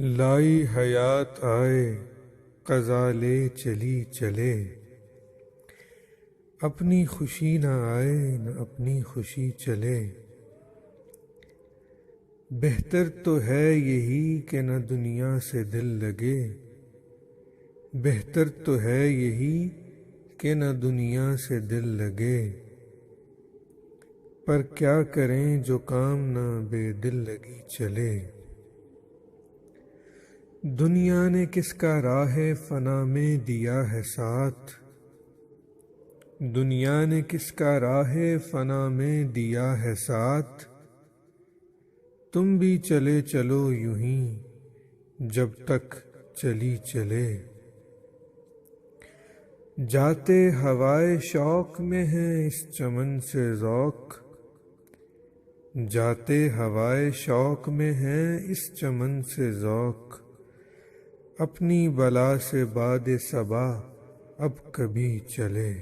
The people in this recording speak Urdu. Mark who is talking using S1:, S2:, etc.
S1: لائی حیات آئے قضا لے چلی چلے، اپنی خوشی نہ آئے نہ اپنی خوشی چلے۔ بہتر تو ہے یہی کہ نہ دنیا سے دل لگے، بہتر تو ہے یہی کہ نہ دنیا سے دل لگے۔ پر کیا کریں جو کام نہ بے دل لگی چلے۔ دنیا نے کس کا راہ فنا میں دیا ہے ساتھ، دنیا نے کس کا راہ فنا میں دیا ہے ساتھ۔ تم بھی چلے چلو یوں ہی جب تک چلی چلے۔ جاتے ہوائے شوق میں ہیں اس چمن سے ذوق، جاتے ہوائے شوق میں ہیں اس چمن سے ذوق۔ اپنی بلا سے باد صبا اب کبھی چلے۔